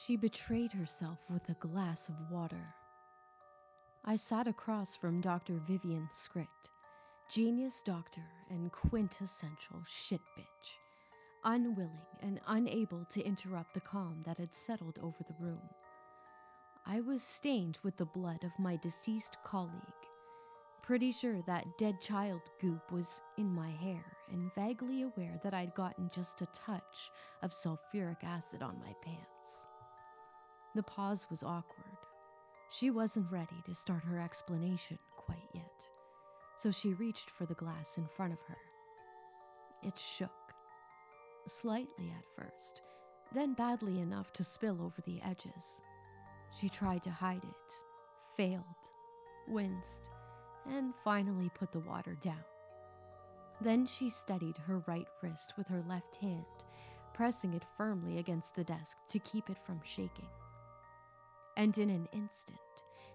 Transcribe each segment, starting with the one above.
She betrayed herself with a glass of water. I sat across from Dr. Vivian Scritt, genius doctor and quintessential shit bitch, unwilling and unable to interrupt the calm that had settled over the room. I was stained with the blood of my deceased colleague, pretty sure that dead child goop was in my hair, and vaguely aware that I'd gotten just a touch of sulfuric acid on my pants. The pause was awkward. She wasn't ready to start her explanation quite yet, so she reached for the glass in front of her. It shook, slightly at first, then badly enough to spill over the edges. She tried to hide it, failed, winced, and finally put the water down. Then she steadied her right wrist with her left hand, pressing it firmly against the desk to keep it from shaking. And in an instant,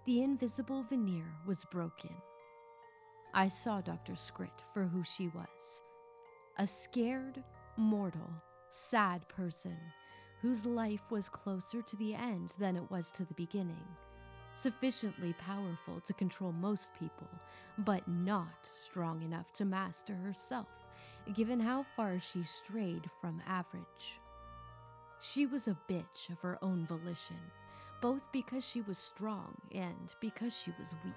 the invisible veneer was broken. I saw Dr. Scritt for who she was, a scared, mortal, sad person whose life was closer to the end than it was to the beginning, sufficiently powerful to control most people, but not strong enough to master herself, given how far she strayed from average. She was a bitch of her own volition, both because she was strong and because she was weak.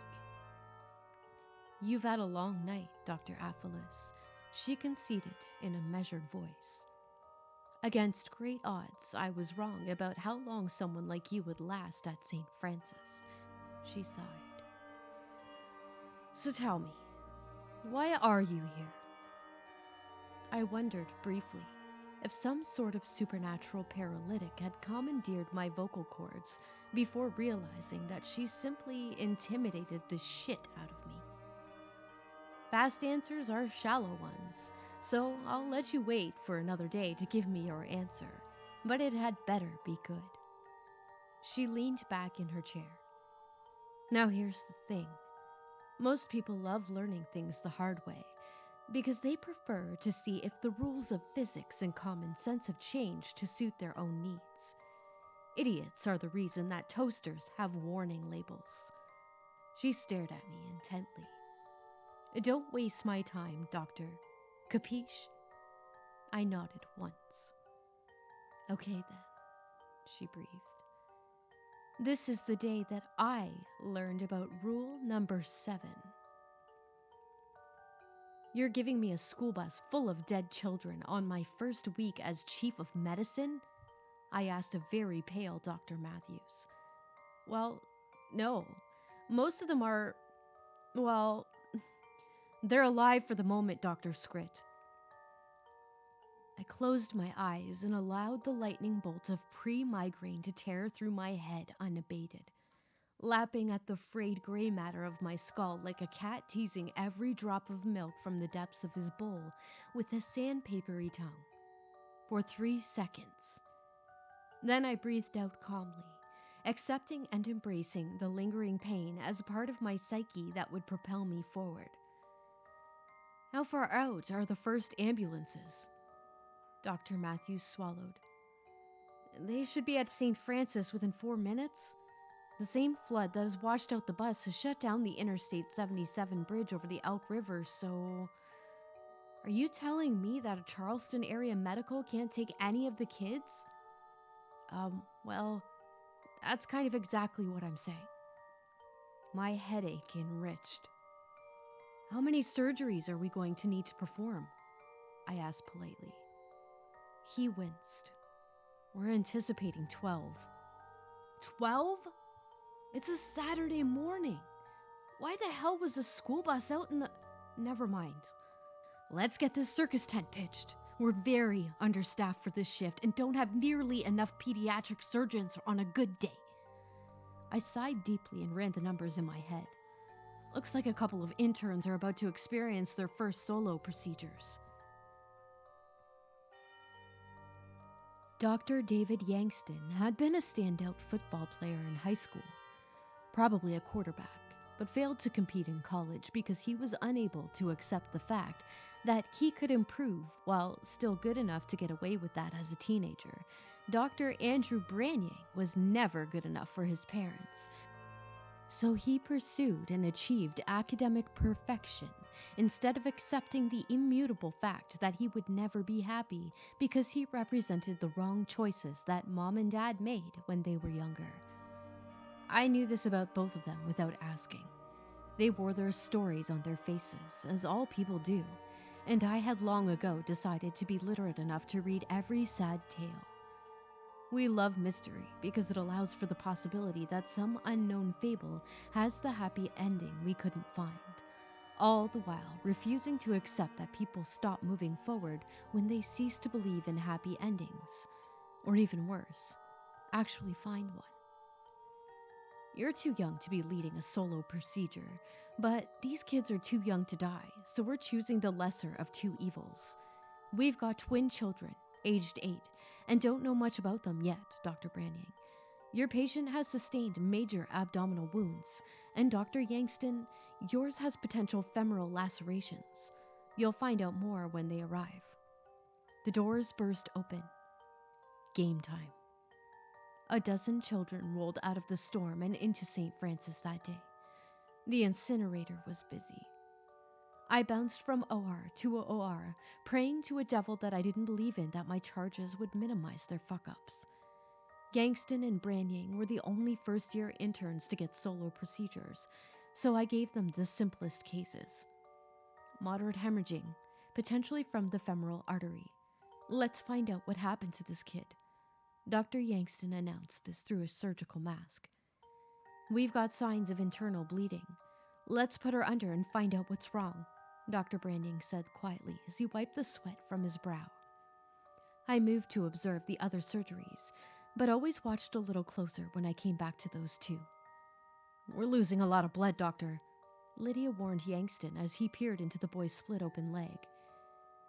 "You've had a long night, Dr. Aphelis," she conceded in a measured voice. "Against great odds, I was wrong about how long someone like you would last at St. Francis," she sighed. "So tell me, why are you here?" I wondered briefly if some sort of supernatural paralytic had commandeered my vocal cords before realizing that she simply intimidated the shit out of me. Fast answers are shallow ones, so I'll let you wait for another day to give me your answer, but it had better be good. She leaned back in her chair. Now here's the thing. Most people love learning things the hard way, because they prefer to see if the rules of physics and common sense have changed to suit their own needs. Idiots are the reason that toasters have warning labels. She stared at me intently. "Don't waste my time, doctor. Capiche?" I nodded once. "Okay then," she breathed. "This is the day that I learned about rule number 7. You're giving me a school bus full of dead children on my first week as chief of medicine?" I asked a very pale Dr. Matthews. "Well, no. Most of them are, well, they're alive for the moment, Dr. Scritt." I closed my eyes and allowed the lightning bolt of pre-migraine to tear through my head unabated, lapping at the frayed gray matter of my skull like a cat teasing every drop of milk from the depths of his bowl with a sandpapery tongue. For 3 seconds. Then I breathed out calmly, accepting and embracing the lingering pain as a part of my psyche that would propel me forward. "How far out are the first ambulances?" Dr. Matthews swallowed. "They should be at St. Francis within 4 minutes. The same flood that has washed out the bus has shut down the Interstate 77 bridge over the Elk River, so... Are you telling me that a Charleston area medical can't take any of the kids?" Well, that's kind of exactly what I'm saying." My headache enriched. "How many surgeries are we going to need to perform?" I asked politely. He winced. "We're anticipating 12. 12? It's a Saturday morning. Why the hell was a school bus out in the... Never mind. Let's get this circus tent pitched. We're very understaffed for this shift and don't have nearly enough pediatric surgeons on a good day." I sighed deeply and ran the numbers in my head. Looks like a couple of interns are about to experience their first solo procedures. Dr. David Yangston had been a standout football player in high school, probably a quarterback, but failed to compete in college because he was unable to accept the fact that he could improve while still good enough to get away with that as a teenager, Dr. Andrew Branyang was never good enough for his parents, so he pursued and achieved academic perfection instead of accepting the immutable fact that he would never be happy because he represented the wrong choices that mom and dad made when they were younger. I knew this about both of them without asking. They wore their stories on their faces, as all people do, and I had long ago decided to be literate enough to read every sad tale. We love mystery because it allows for the possibility that some unknown fable has the happy ending we couldn't find, all the while refusing to accept that people stop moving forward when they cease to believe in happy endings, or even worse, actually find one. You're too young to be leading a solo procedure, but these kids are too young to die, so we're choosing the lesser of two evils. We've got twin children, aged 8, and don't know much about them yet, Dr. Branyang. Your patient has sustained major abdominal wounds, and Dr. Yangston, yours has potential femoral lacerations. You'll find out more when they arrive. The doors burst open. Game time. A dozen children rolled out of the storm and into St. Francis that day. The incinerator was busy. I bounced from OR to OR, praying to a devil that I didn't believe in that my charges would minimize their fuck-ups. Yangston and Branyang were the only first-year interns to get solo procedures, so I gave them the simplest cases. Moderate hemorrhaging, potentially from the femoral artery. Let's find out what happened to this kid. Dr. Yangston announced this through a surgical mask. We've got signs of internal bleeding. Let's put her under and find out what's wrong, Dr. Branyang said quietly as he wiped the sweat from his brow. I moved to observe the other surgeries, but always watched a little closer when I came back to those two. We're losing a lot of blood, Doctor, Lydia warned Yangston as he peered into the boy's split-open leg.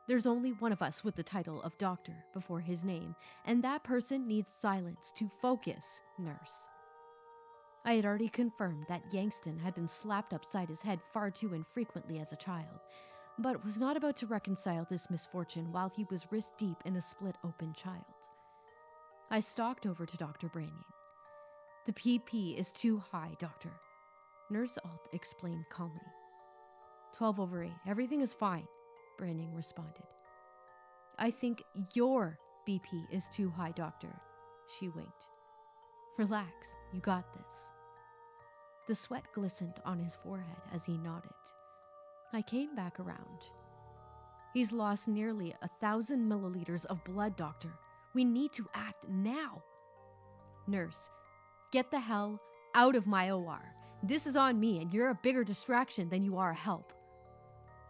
There's only one of us with the title of doctor before his name, and that person needs silence to focus, nurse. I had already confirmed that Yangston had been slapped upside his head far too infrequently as a child, but was not about to reconcile this misfortune while he was wrist-deep in a split-open child. I stalked over to Dr. Branyang. The PP is too high, Doctor, Nurse Alt explained calmly. 12/8, everything is fine, Branyang responded. I think your BP is too high, Doctor, she winked. Relax, you got this. The sweat glistened on his forehead as he nodded. I came back around. He's lost nearly 1,000 milliliters of blood, Doctor. We need to act now. Nurse, get the hell out of my OR. This is on me and you're a bigger distraction than you are a help.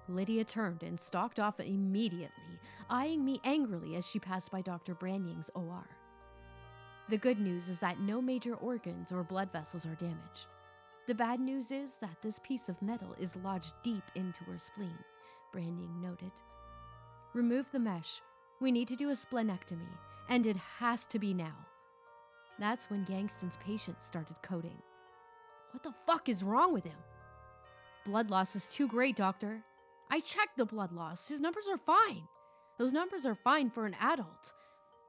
Lydia turned and stalked off immediately, eyeing me angrily as she passed by Dr. Branyang's OR. The good news is that no major organs or blood vessels are damaged. The bad news is that this piece of metal is lodged deep into her spleen, Branyang noted. Remove the mesh. We need to do a splenectomy, and it has to be now. That's when Yangston's patient started coding. What the fuck is wrong with him? Blood loss is too great, Doctor. I checked the blood loss. His numbers are fine. Those numbers are fine for an adult.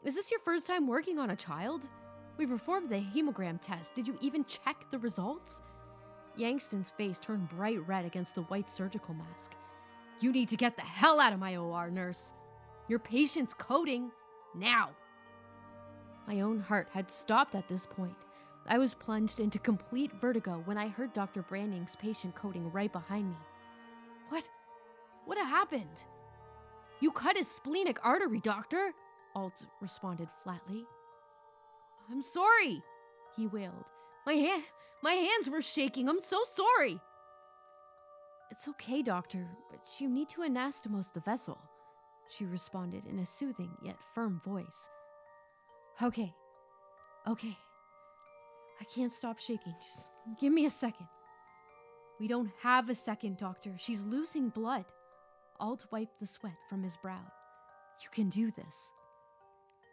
Is this your first time working on a child? We performed the hemogram test. Did you even check the results? Yangston's face turned bright red against the white surgical mask. You need to get the hell out of my OR, nurse. Your patient's coding now. My own heart had stopped at this point. I was plunged into complete vertigo when I heard Dr. Branyang's patient coding right behind me. What happened? You cut his splenic artery, Doctor, Alt responded flatly. I'm sorry, he wailed. My hands were shaking. I'm so sorry. It's okay, Doctor, but you need to anastomose the vessel, she responded in a soothing yet firm voice. Okay. I can't stop shaking. Just give me a second. We don't have a second, Doctor. She's losing blood. Alt wiped the sweat from his brow. You can do this.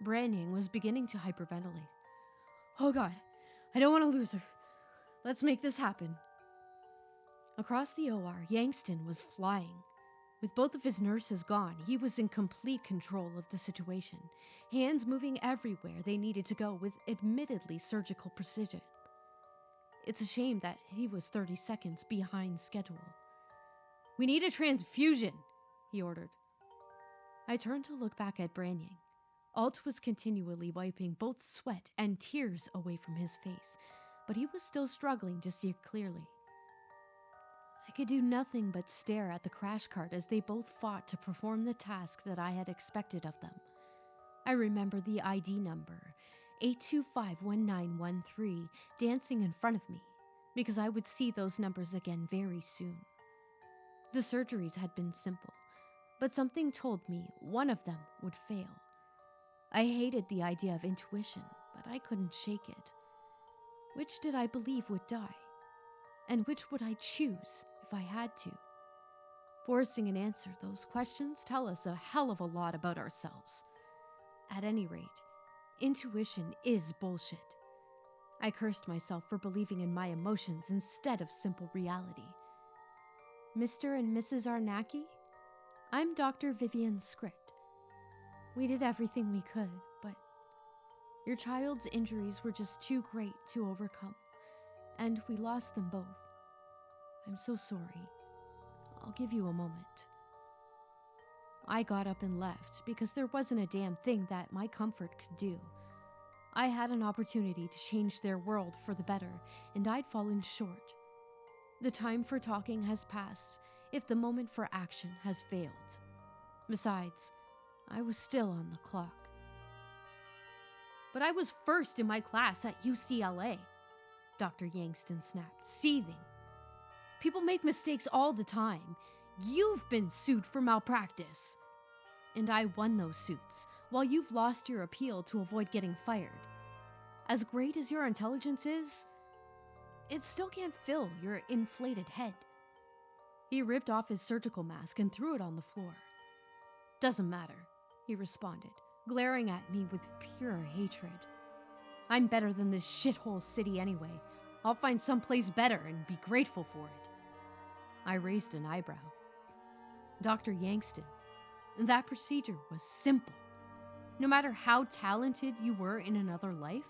Branyang was beginning to hyperventilate. Oh God, I don't want to lose her. Let's make this happen. Across the OR, Yangston was flying. With both of his nurses gone, he was in complete control of the situation, hands moving everywhere they needed to go with admittedly surgical precision. It's a shame that he was 30 seconds behind schedule. "We need a transfusion," he ordered. I turned to look back at Branying. Alt was continually wiping both sweat and tears away from his face, but he was still struggling to see clearly. I could do nothing but stare at the crash cart as they both fought to perform the task that I had expected of them. I remember the ID number, 8251913, dancing in front of me, because I would see those numbers again very soon. The surgeries had been simple, but something told me one of them would fail. I hated the idea of intuition, but I couldn't shake it. Which did I believe would die? And which would I choose if I had to? Forcing an answer, those questions tell us a hell of a lot about ourselves. At any rate, intuition is bullshit. I cursed myself for believing in my emotions instead of simple reality. Mr. and Mrs. Arnacki? I'm Dr. Vivian Scritt. We did everything we could, but your child's injuries were just too great to overcome, and we lost them both. I'm so sorry. I'll give you a moment. I got up and left because there wasn't a damn thing that my comfort could do. I had an opportunity to change their world for the better, and I'd fallen short. The time for talking has passed if the moment for action has failed. Besides, I was still on the clock. But I was first in my class at UCLA, Dr. Yangston snapped, seething. People make mistakes all the time. You've been sued for malpractice. And I won those suits, while you've lost your appeal to avoid getting fired. As great as your intelligence is, it still can't fill your inflated head. He ripped off his surgical mask and threw it on the floor. Doesn't matter, he responded, glaring at me with pure hatred. I'm better than this shithole city anyway. I'll find someplace better and be grateful for it. I raised an eyebrow. Dr. Yangston, that procedure was simple. No matter how talented you were in another life,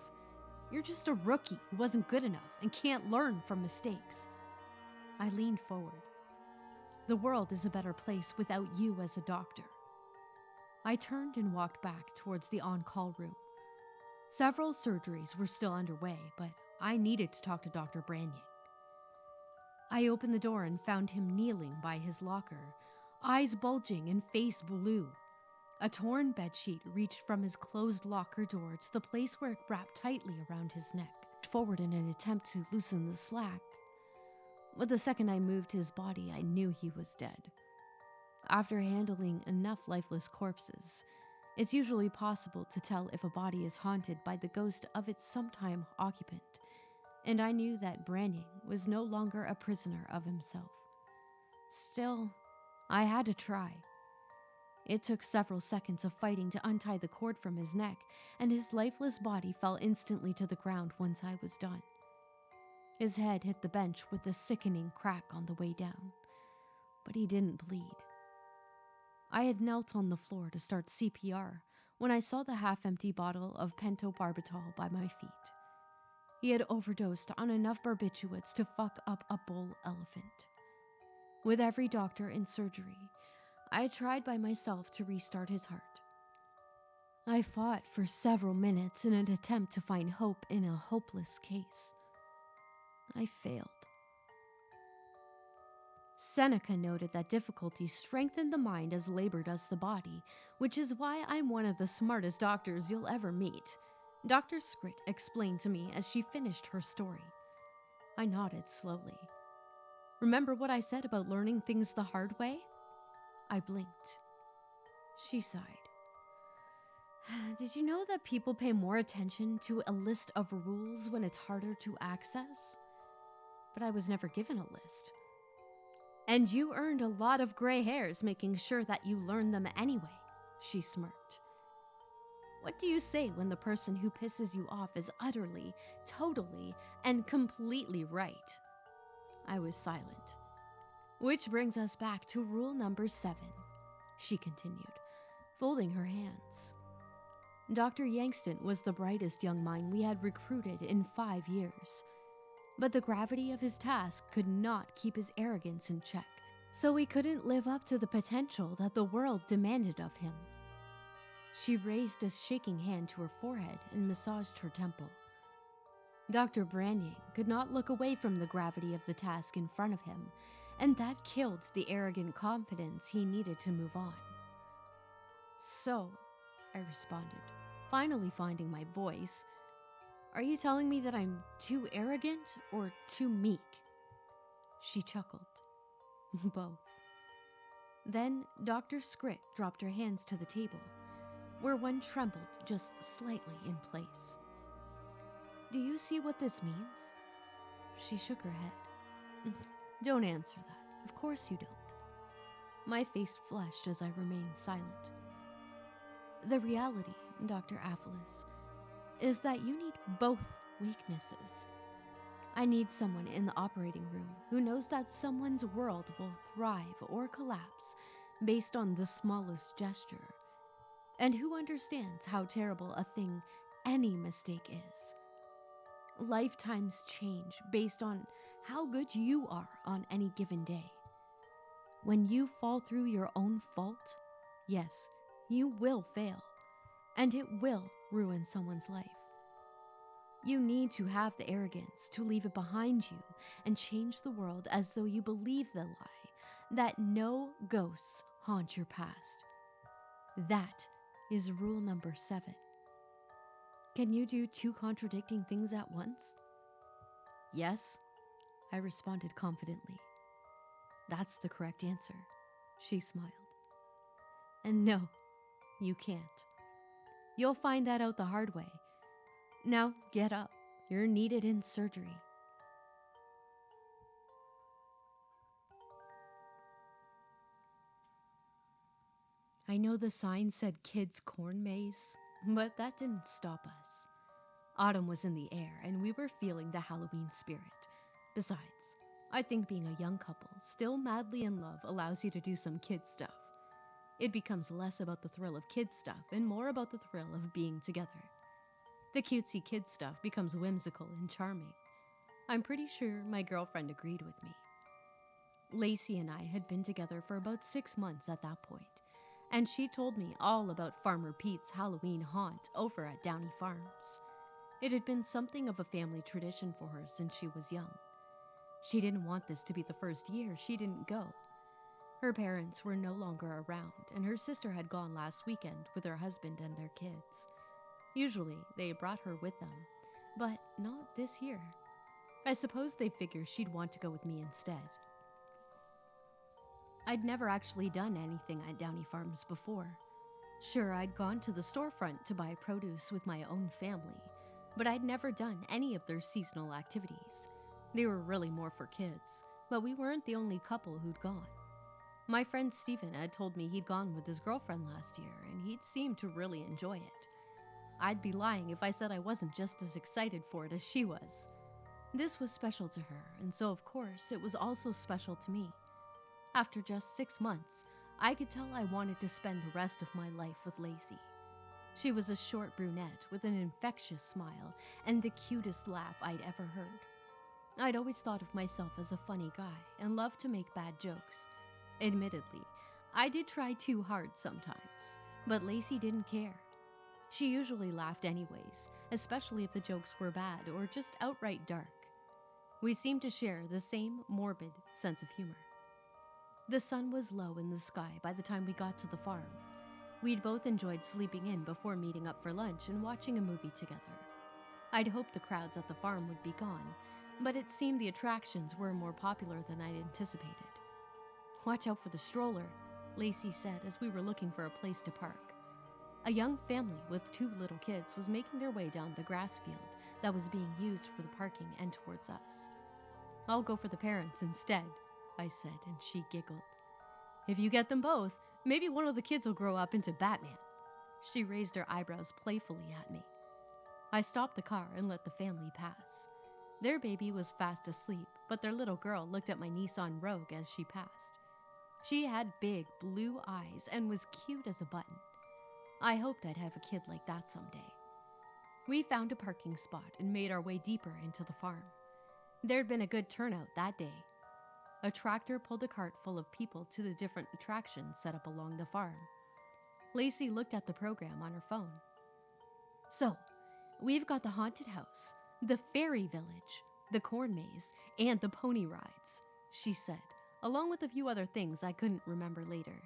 you're just a rookie who wasn't good enough and can't learn from mistakes. I leaned forward. The world is a better place without you as a doctor. I turned and walked back towards the on-call room. Several surgeries were still underway, but I needed to talk to Dr. Branying. I opened the door and found him kneeling by his locker, eyes bulging and face blue. A torn bedsheet reached from his closed locker door to the place where it wrapped tightly around his neck, forward in an attempt to loosen the slack. But the second I moved his body, I knew he was dead. After handling enough lifeless corpses, it's usually possible to tell if a body is haunted by the ghost of its sometime occupant, and I knew that Branying was no longer a prisoner of himself. Still, I had to try. It took several seconds of fighting to untie the cord from his neck, and his lifeless body fell instantly to the ground once I was done. His head hit the bench with a sickening crack on the way down, but he didn't bleed. I had knelt on the floor to start CPR when I saw the half-empty bottle of pentobarbital by my feet. He had overdosed on enough barbiturates to fuck up a bull elephant. With every doctor in surgery, I tried by myself to restart his heart. I fought for several minutes in an attempt to find hope in a hopeless case. I failed. Seneca noted that difficulty strengthened the mind as labor does the body, which is why I'm one of the smartest doctors you'll ever meet, Dr. Scritt explained to me as she finished her story. I nodded slowly. Remember what I said about learning things the hard way? I blinked. She sighed. Did you know that people pay more attention to a list of rules when it's harder to access? But I was never given a list. And you earned a lot of gray hairs making sure that you learned them anyway, she smirked. What do you say when the person who pisses you off is utterly, totally, and completely right? I was silent. Which brings us back to rule number 7, she continued, folding her hands. Dr. Yangston was the brightest young mind we had recruited in 5 years. But the gravity of his task could not keep his arrogance in check, so he couldn't live up to the potential that the world demanded of him. She raised a shaking hand to her forehead and massaged her temple. Dr. Branying could not look away from the gravity of the task in front of him, and that killed the arrogant confidence he needed to move on. So, I responded, finally finding my voice. Are you telling me that I'm too arrogant or too meek? She chuckled. Both. Then Dr. Scrit dropped her hands to the table, where one trembled just slightly in place. Do you see what this means? She shook her head. Don't answer that. Of course you don't. My face flushed as I remained silent. The reality, Dr. Aphelis, is that you need both weaknesses. I need someone in the operating room who knows that someone's world will thrive or collapse based on the smallest gesture, and who understands how terrible a thing any mistake is. Lifetimes change based on how good you are on any given day. When you fall through your own fault, yes, you will fail, and it will ruin someone's life. You need to have the arrogance to leave it behind you and change the world as though you believe the lie that no ghosts haunt your past. That is rule number 7. Can you do 2 contradicting things at once? Yes, I responded confidently. That's the correct answer, she smiled. And no, you can't. You'll find that out the hard way. Now, get up. You're needed in surgery. I know the sign said kids' corn maze, but that didn't stop us. Autumn was in the air, and we were feeling the Halloween spirit. Besides, I think being a young couple, still madly in love, allows you to do some kid stuff. It becomes less about the thrill of kid stuff and more about the thrill of being together. The cutesy kid stuff becomes whimsical and charming. I'm pretty sure my girlfriend agreed with me. Lacey and I had been together for about 6 months at that point, and she told me all about Farmer Pete's Halloween haunt over at Downey Farms. It had been something of a family tradition for her since she was young. She didn't want this to be the first year she didn't go. Her parents were no longer around, and her sister had gone last weekend with her husband and their kids. Usually, they brought her with them, but not this year. I suppose they figured she'd want to go with me instead. I'd never actually done anything at Downey Farms before. Sure, I'd gone to the storefront to buy produce with my own family, but I'd never done any of their seasonal activities. They were really more for kids, but we weren't the only couple who'd gone. My friend Stephen had told me he'd gone with his girlfriend last year, and he'd seemed to really enjoy it. I'd be lying if I said I wasn't just as excited for it as she was. This was special to her, and so of course it was also special to me. After just 6 months, I could tell I wanted to spend the rest of my life with Lacey. She was a short brunette with an infectious smile and the cutest laugh I'd ever heard. I'd always thought of myself as a funny guy and loved to make bad jokes. Admittedly, I did try too hard sometimes, but Lacey didn't care. She usually laughed anyways, especially if the jokes were bad or just outright dark. We seemed to share the same morbid sense of humor. The sun was low in the sky by the time we got to the farm. We'd both enjoyed sleeping in before meeting up for lunch and watching a movie together. I'd hoped the crowds at the farm would be gone, but it seemed the attractions were more popular than I'd anticipated. Watch out for the stroller, Lacey said as we were looking for a place to park. A young family with 2 little kids was making their way down the grass field that was being used for the parking and towards us. I'll go for the parents instead, I said, and she giggled. If you get them both, maybe one of the kids will grow up into Batman. She raised her eyebrows playfully at me. I stopped the car and let the family pass. Their baby was fast asleep, but their little girl looked at my Nissan Rogue as she passed. She had big blue eyes and was cute as a button. I hoped I'd have a kid like that someday. We found a parking spot and made our way deeper into the farm. There'd been a good turnout that day. A tractor pulled a cart full of people to the different attractions set up along the farm. Lacey looked at the program on her phone. So, we've got the haunted house, the fairy village, the corn maze, and the pony rides, she said, along with a few other things I couldn't remember later.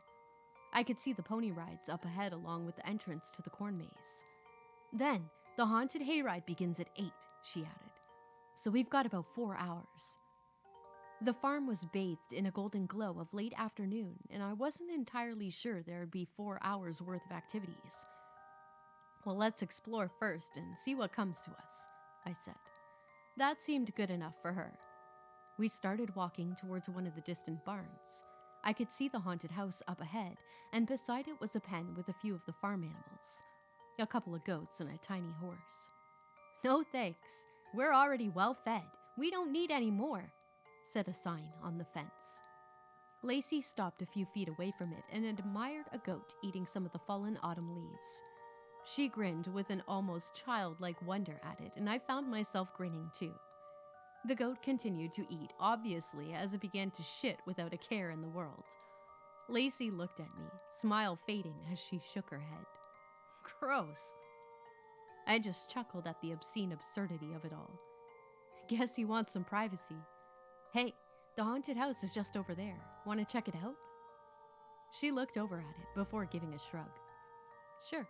I could see the pony rides up ahead along with the entrance to the corn maze. Then, the haunted hayride begins at 8, she added. So we've got about 4 hours. The farm was bathed in a golden glow of late afternoon, and I wasn't entirely sure there would be 4 hours worth of activities. Well, let's explore first and see what comes to us, I said. That seemed good enough for her. We started walking towards one of the distant barns. I could see the haunted house up ahead, and beside it was a pen with a few of the farm animals. A couple of goats and a tiny horse. No thanks. We're already well fed. We don't need any more, said a sign on the fence. Lacey stopped a few feet away from it and admired a goat eating some of the fallen autumn leaves. She grinned with an almost childlike wonder at it, and I found myself grinning too. The goat continued to eat, obviously, as it began to shit without a care in the world. Lacey looked at me, smile fading as she shook her head. Gross. I just chuckled at the obscene absurdity of it all. Guess he wants some privacy. Hey, the haunted house is just over there. Want to check it out? She looked over at it before giving a shrug. Sure.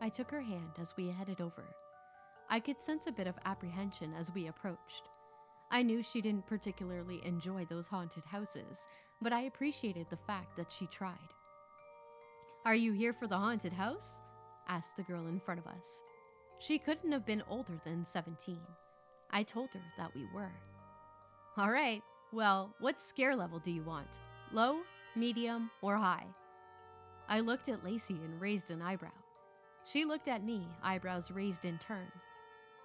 I took her hand as we headed over. I could sense a bit of apprehension as we approached. I knew she didn't particularly enjoy those haunted houses, but I appreciated the fact that she tried. Are you here for the haunted house? Asked the girl in front of us. She couldn't have been older than 17. I told her that we were. All right, well, what scare level do you want? Low, medium, or high? I looked at Lacey and raised an eyebrow. She looked at me, eyebrows raised in turn.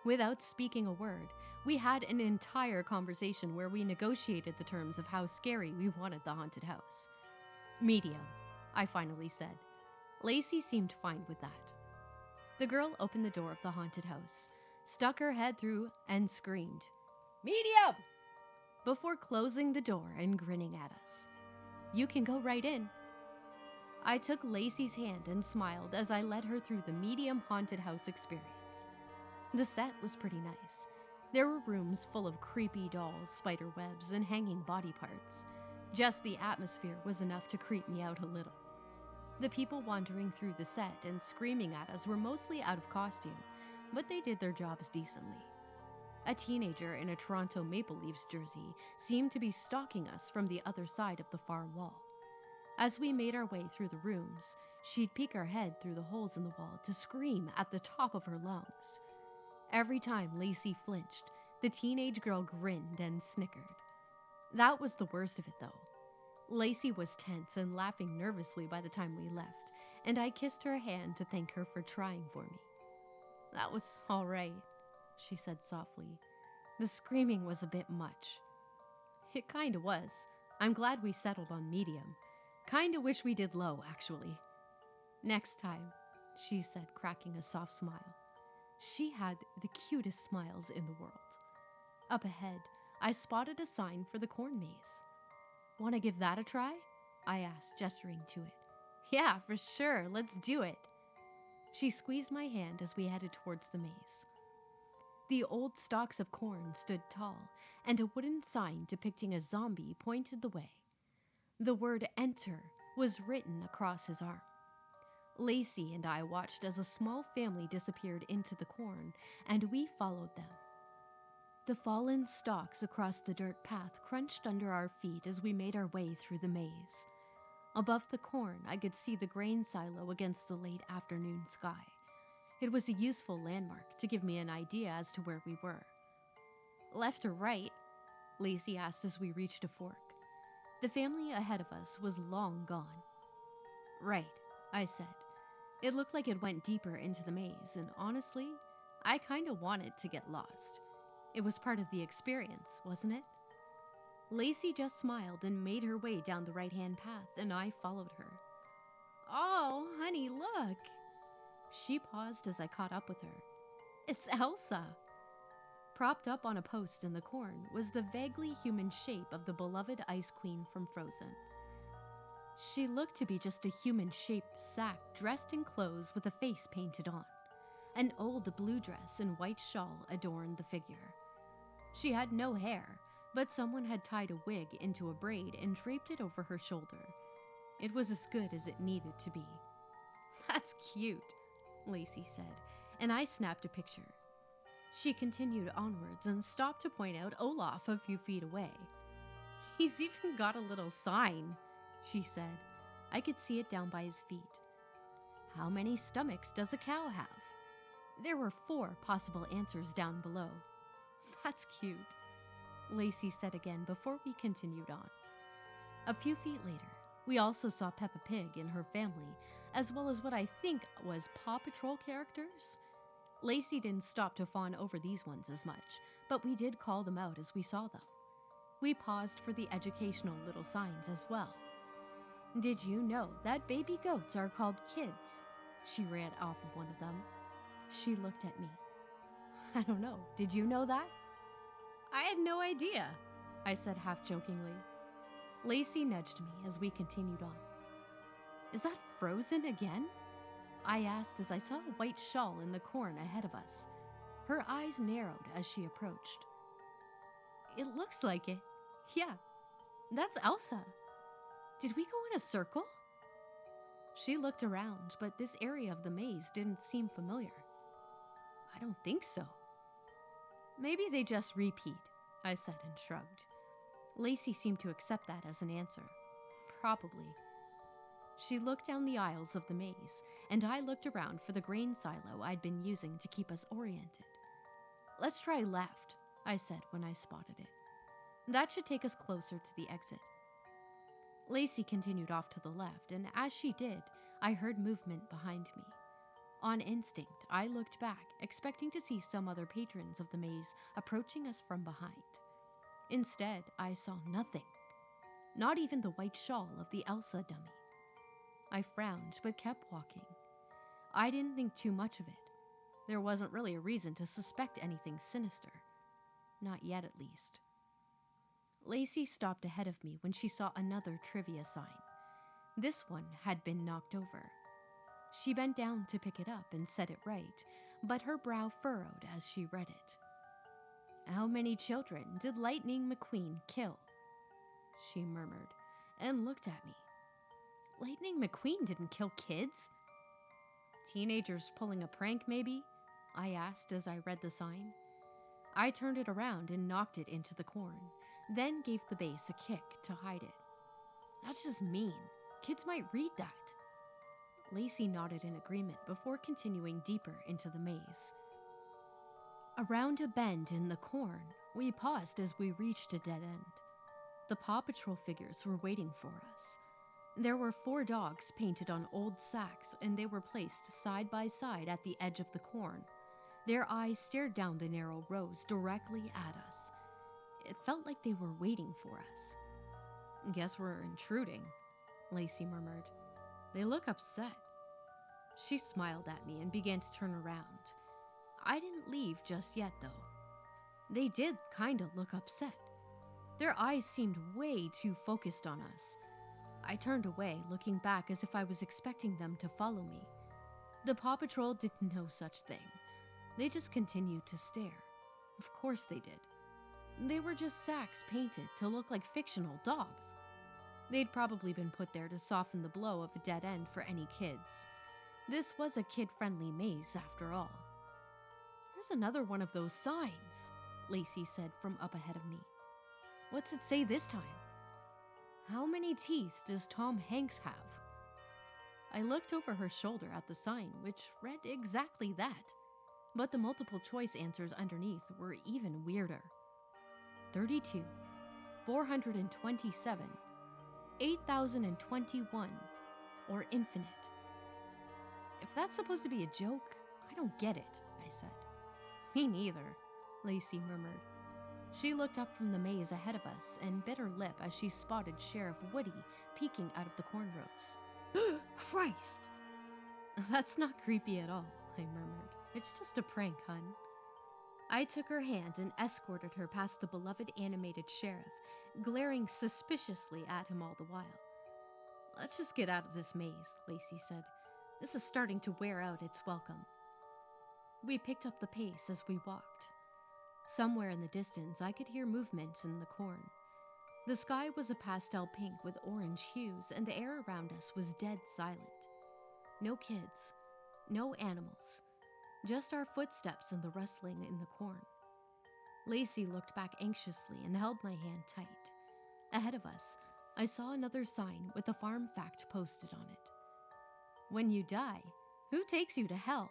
Without speaking a word, we had an entire conversation where we negotiated the terms of how scary we wanted the haunted house. Medium, I finally said. Lacey seemed fine with that. The girl opened the door of the haunted house, stuck her head through, and screamed, Medium! Before closing the door and grinning at us. You can go right in. I took Lacey's hand and smiled as I led her through the medium haunted house experience. The set was pretty nice. There were rooms full of creepy dolls, spider webs, and hanging body parts. Just the atmosphere was enough to creep me out a little. The people wandering through the set and screaming at us were mostly out of costume, but they did their jobs decently. A teenager in a Toronto Maple Leafs jersey seemed to be stalking us from the other side of the far wall. As we made our way through the rooms, she'd peek her head through the holes in the wall to scream at the top of her lungs. Every time Lacey flinched, the teenage girl grinned and snickered. That was the worst of it, though. Lacey was tense and laughing nervously by the time we left, and I kissed her hand to thank her for trying for me. That was all right, she said softly. The screaming was a bit much. It kinda was. I'm glad we settled on medium. Kinda wish we did low, actually. Next time, she said, cracking a soft smile. She had the cutest smiles in the world. Up ahead, I spotted a sign for the corn maze. Want to give that a try? I asked, gesturing to it. Yeah, for sure. Let's do it. She squeezed my hand as we headed towards the maze. The old stalks of corn stood tall, and a wooden sign depicting a zombie pointed the way. The word "Enter" was written across his arm. Lacey and I watched as a small family disappeared into the corn, and we followed them. The fallen stalks across the dirt path crunched under our feet as we made our way through the maze. Above the corn, I could see the grain silo against the late afternoon sky. It was a useful landmark to give me an idea as to where we were. Left or right? Lacey asked as we reached a fork. The family ahead of us was long gone. Right, I said. It looked like it went deeper into the maze, and honestly, I kinda wanted to get lost. It was part of the experience, wasn't it? Lacey just smiled and made her way down the right-hand path, and I followed her. Oh, honey, look! She paused as I caught up with her. It's Elsa! Propped up on a post in the corn was the vaguely human shape of the beloved Ice Queen from Frozen. She looked to be just a human-shaped sack dressed in clothes with a face painted on. An old blue dress and white shawl adorned the figure. She had no hair, but someone had tied a wig into a braid and draped it over her shoulder. It was as good as it needed to be. That's cute, Lacey said, and I snapped a picture. She continued onwards and stopped to point out Olaf a few feet away. He's even got a little sign, she said. I could see it down by his feet. How many stomachs does a cow have? There were 4 possible answers down below. That's cute, Lacey said again before we continued on. A few feet later, we also saw Peppa Pig and her family, as well as what I think was Paw Patrol characters. Lacey didn't stop to fawn over these ones as much, but we did call them out as we saw them. We paused for the educational little signs as well. Did you know that baby goats are called kids? She ran off of one of them. She looked at me. I don't know, did you know that? I had no idea, I said half-jokingly. Lacey nudged me as we continued on. Is that Frozen again? I asked as I saw a white shawl in the corn ahead of us. Her eyes narrowed as she approached. It looks like it. Yeah, that's Elsa. Did we go in a circle? She looked around, but this area of the maze didn't seem familiar. I don't think so. Maybe they just repeat, I said and shrugged. Lacey seemed to accept that as an answer. Probably. She looked down the aisles of the maze, and I looked around for the grain silo I'd been using to keep us oriented. Let's try left, I said when I spotted it. That should take us closer to the exit. Lacey continued off to the left, and as she did, I heard movement behind me. On instinct, I looked back, expecting to see some other patrons of the maze approaching us from behind. Instead, I saw nothing. Not even the white shawl of the Elsa dummy. I frowned, but kept walking. I didn't think too much of it. There wasn't really a reason to suspect anything sinister. Not yet, at least. Lacey stopped ahead of me when she saw another trivia sign. This one had been knocked over. She bent down to pick it up and set it right, but her brow furrowed as she read it. How many children did Lightning McQueen kill? She murmured and looked at me. Lightning McQueen didn't kill kids. Teenagers pulling a prank, maybe? I asked as I read the sign. I turned it around and knocked it into the corn, then gave the base a kick to hide it. That's just mean. Kids might read that. Lacey nodded in agreement before continuing deeper into the maze. Around a bend in the corn, we paused as we reached a dead end. The Paw Patrol figures were waiting for us. There were 4 dogs painted on old sacks, and they were placed side by side at the edge of the corn. Their eyes stared down the narrow rows directly at us. It felt like they were waiting for us. Guess we're intruding, Lacey murmured. They look upset. She smiled at me and began to turn around. I didn't leave just yet, though. They did kinda look upset. Their eyes seemed way too focused on us. I turned away, looking back as if I was expecting them to follow me. The Paw Patrol did no such thing. They just continued to stare. Of course they did. They were just sacks painted to look like fictional dogs. They'd probably been put there to soften the blow of a dead end for any kids. This was a kid-friendly maze, after all. There's another one of those signs, Lacey said from up ahead of me. What's it say this time? How many teeth does Tom Hanks have? I looked over her shoulder at the sign, which read exactly that. But the multiple choice answers underneath were even weirder. 32, 427, 8,021, or infinite. If that's supposed to be a joke, I don't get it, I said. Me neither. Lacey murmured. She looked up from the maze ahead of us and bit her lip as she spotted Sheriff Woody peeking out of the corn rows. Christ! That's not creepy at all, I murmured. It's just a prank, hun. I took her hand and escorted her past the beloved animated sheriff, glaring suspiciously at him all the while. Let's just get out of this maze, Lacey said. This is starting to wear out its welcome. We picked up the pace as we walked. Somewhere in the distance, I could hear movement in the corn. The sky was a pastel pink with orange hues, and the air around us was dead silent. No kids, no animals, just our footsteps and the rustling in the corn. Lacey looked back anxiously and held my hand tight. Ahead of us, I saw another sign with a farm fact posted on it. When you die, who takes you to hell?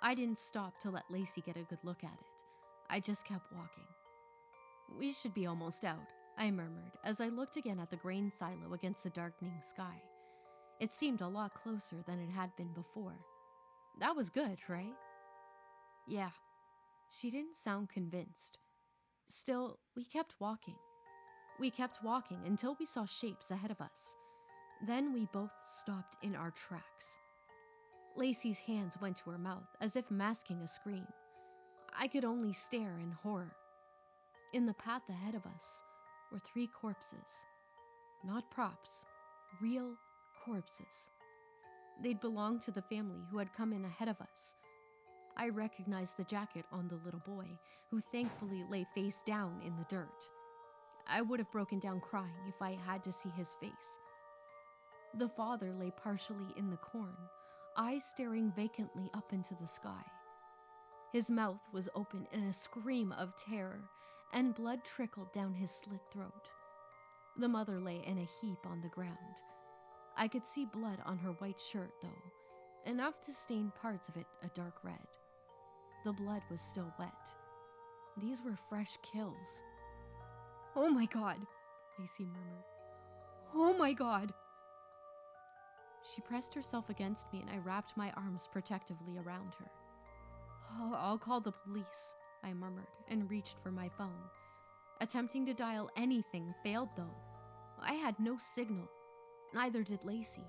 I didn't stop to let Lacey get a good look at it. I just kept walking. We should be almost out, I murmured as I looked again at the grain silo against the darkening sky. It seemed a lot closer than it had been before. That was good, right? Yeah. She didn't sound convinced. Still, we kept walking. We kept walking until we saw shapes ahead of us. Then we both stopped in our tracks. Lacey's hands went to her mouth as if masking a scream. I could only stare in horror. In the path ahead of us were 3 corpses. Not props, real corpses. They'd belonged to the family who had come in ahead of us. I recognized the jacket on the little boy, who thankfully lay face down in the dirt. I would have broken down crying if I had to see his face. The father lay partially in the corn, eyes staring vacantly up into the sky. His mouth was open in a scream of terror, and blood trickled down his slit throat. The mother lay in a heap on the ground. I could see blood on her white shirt, though, enough to stain parts of it a dark red. The blood was still wet. These were fresh kills. Oh my God, Lacey murmured. Oh my God. She pressed herself against me and I wrapped my arms protectively around her. Oh, I'll call the police, I murmured and reached for my phone. Attempting to dial anything failed though. I had no signal. Neither did Lacey.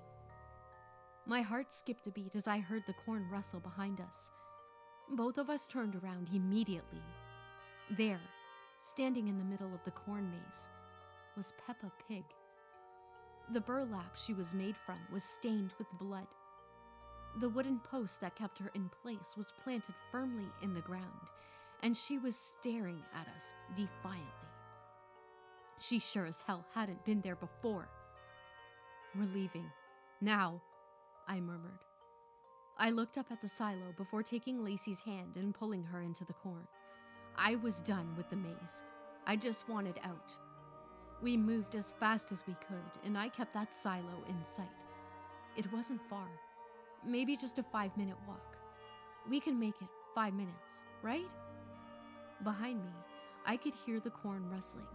My heart skipped a beat as I heard the corn rustle behind us. Both of us turned around immediately. There, standing in the middle of the corn maze, was Peppa Pig. The burlap she was made from was stained with blood. The wooden post that kept her in place was planted firmly in the ground, and she was staring at us defiantly. She sure as hell hadn't been there before. We're leaving. Now, I murmured. I looked up at the silo before taking Lacey's hand and pulling her into the corn. I was done with the maze. I just wanted out. We moved as fast as we could, and I kept that silo in sight. It wasn't far. Maybe just a 5-minute walk. We can make it 5 minutes, right? Behind me, I could hear the corn rustling.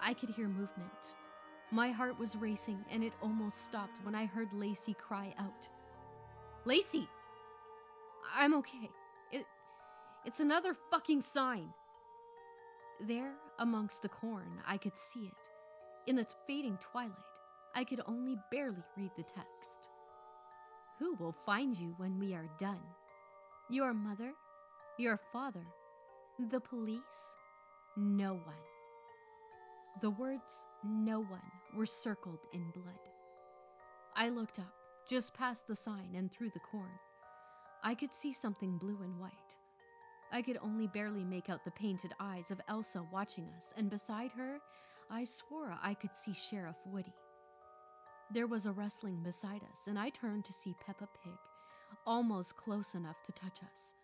I could hear movement. My heart was racing, and it almost stopped when I heard Lacey cry out. Lacey! I'm okay. It's another fucking sign. There, amongst the corn, I could see it. In the fading twilight, I could only barely read the text. Who will find you when we are done? Your mother? Your father? The police? No one. The words, no one, were circled in blood. I looked up, just past the sign and through the corn. I could see something blue and white. I could only barely make out the painted eyes of Elsa watching us, and beside her, I swore I could see Sheriff Woody. There was a rustling beside us, and I turned to see Peppa Pig, almost close enough to touch us.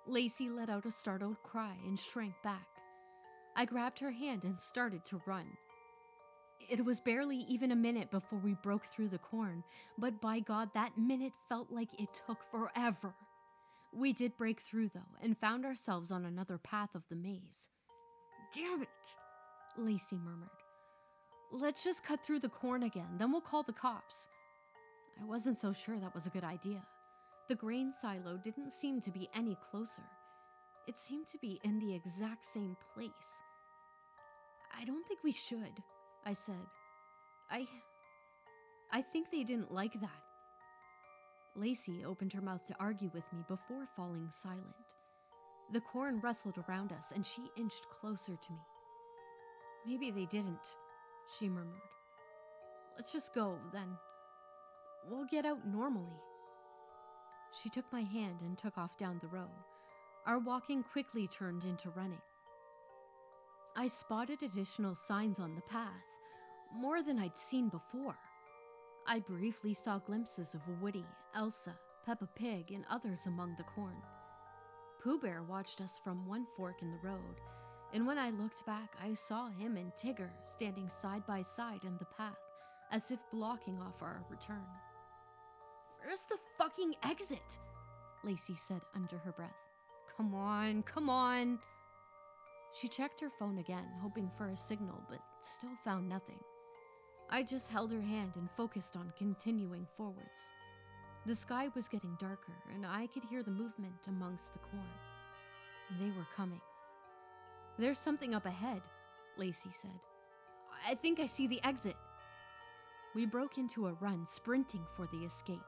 Lacey let out a startled cry and shrank back. I grabbed her hand and started to run. It was barely even a minute before we broke through the corn, but by God, that minute felt like it took forever. We did break through, though, and found ourselves on another path of the maze. Damn it, Lacey murmured. Let's just cut through the corn again, then we'll call the cops. I wasn't so sure that was a good idea. The grain silo didn't seem to be any closer. It seemed to be in the exact same place. I don't think we should, I said. I think they didn't like that. Lacey opened her mouth to argue with me before falling silent. The corn rustled around us and she inched closer to me. Maybe they didn't, she murmured. Let's just go, then. We'll get out normally. She took my hand and took off down the road. Our walking quickly turned into running. I spotted additional signs on the path, more than I'd seen before. I briefly saw glimpses of Woody, Elsa, Peppa Pig, and others among the corn. Pooh Bear watched us from one fork in the road, and when I looked back, I saw him and Tigger standing side by side in the path, as if blocking off our return. Where's the fucking exit? Lacey said under her breath. Come on. She checked her phone again, hoping for a signal, but still found nothing. I just held her hand and focused on continuing forwards. The sky was getting darker, and I could hear the movement amongst the corn. They were coming. There's something up ahead, Lacey said. I think I see the exit. We broke into a run, sprinting for the escape.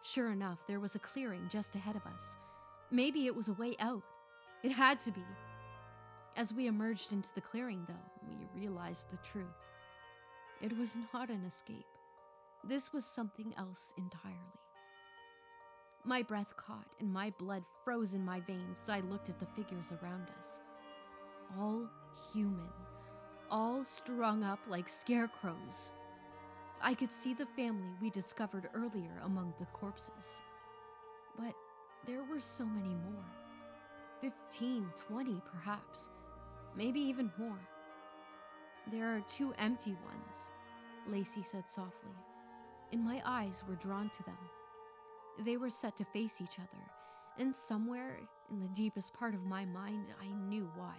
Sure enough, there was a clearing just ahead of us. Maybe it was a way out. It had to be. As we emerged into the clearing, though, we realized the truth. It was not an escape. This was something else entirely. My breath caught and my blood froze in my veins as I looked at the figures around us. All human, all strung up like scarecrows. I could see the family we discovered earlier among the corpses. But there were so many more. 15, 20 perhaps. Maybe even more. There are 2 empty ones, Lacey said softly, and my eyes were drawn to them. They were set to face each other, and somewhere in the deepest part of my mind, I knew why.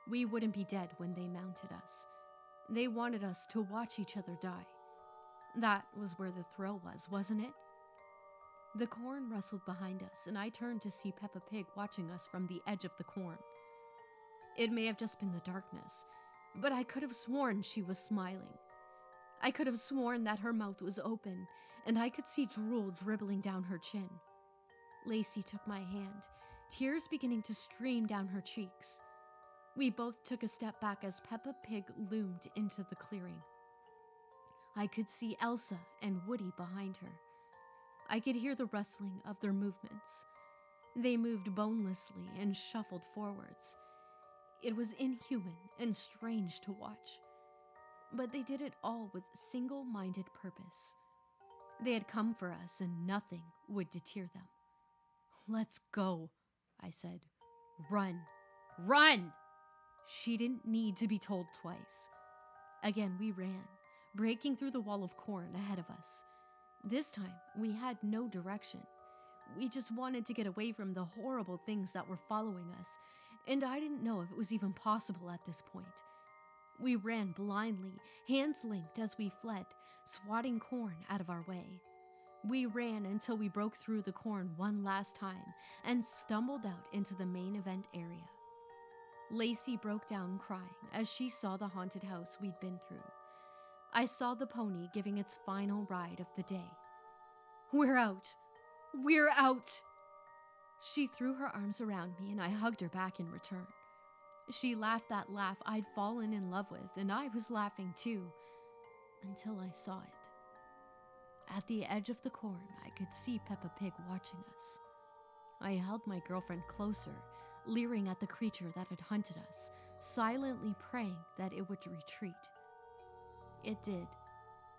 We wouldn't be dead when they mounted us. They wanted us to watch each other die. That was where the thrill was, wasn't it? The corn rustled behind us, and I turned to see Peppa Pig watching us from the edge of the corn. It may have just been the darkness, but I could have sworn she was smiling. I could have sworn that her mouth was open, and I could see drool dribbling down her chin. Lacey took my hand, tears beginning to stream down her cheeks. We both took a step back as Peppa Pig loomed into the clearing. I could see Elsa and Woody behind her. I could hear the rustling of their movements. They moved bonelessly and shuffled forwards. It was inhuman and strange to watch. But they did it all with single-minded purpose. They had come for us and nothing would deter them. Let's go, I said. Run! Run! She didn't need to be told twice. Again, we ran, breaking through the wall of corn ahead of us. This time, we had no direction. We just wanted to get away from the horrible things that were following us, and I didn't know if it was even possible at this point. We ran blindly, hands linked as we fled, swatting corn out of our way. We ran until we broke through the corn one last time and stumbled out into the main event area. Lacey broke down crying as she saw the haunted house we'd been through. I saw the pony giving its final ride of the day. We're out! We're out! She threw her arms around me and I hugged her back in return. She laughed that laugh I'd fallen in love with, and I was laughing too, until I saw it. At the edge of the corn, I could see Peppa Pig watching us. I held my girlfriend closer, leering at the creature that had hunted us, silently praying that it would retreat. It did.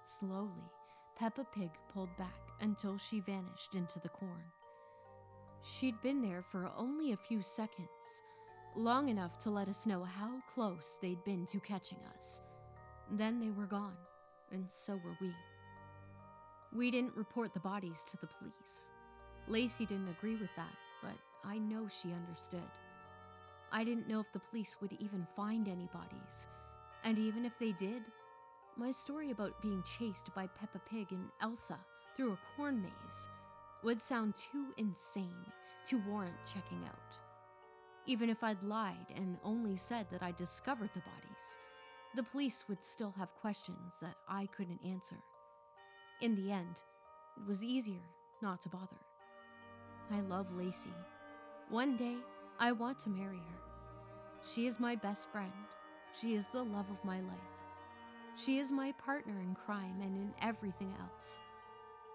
Slowly, Peppa Pig pulled back until she vanished into the corn. She'd been there for only a few seconds, long enough to let us know how close they'd been to catching us. Then they were gone, and so were we. We didn't report the bodies to the police. Lacey didn't agree with that, but I know she understood. I didn't know if the police would even find any bodies, and even if they did, my story about being chased by Peppa Pig and Elsa through a corn maze would sound too insane to warrant checking out. Even if I'd lied and only said that I discovered the bodies, the police would still have questions that I couldn't answer. In the end, it was easier not to bother. I love Lacey. One day, I want to marry her. She is my best friend. She is the love of my life. She is my partner in crime and in everything else.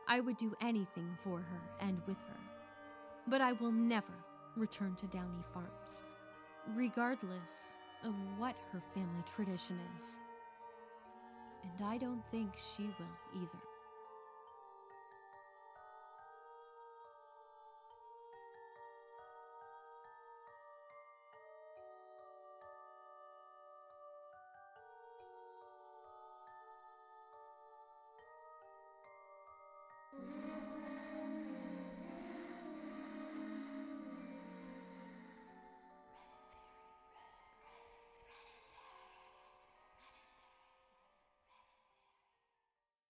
I would do anything for her and with her. But I will never return to Downey Farms, regardless of what her family tradition is. And I don't think she will either.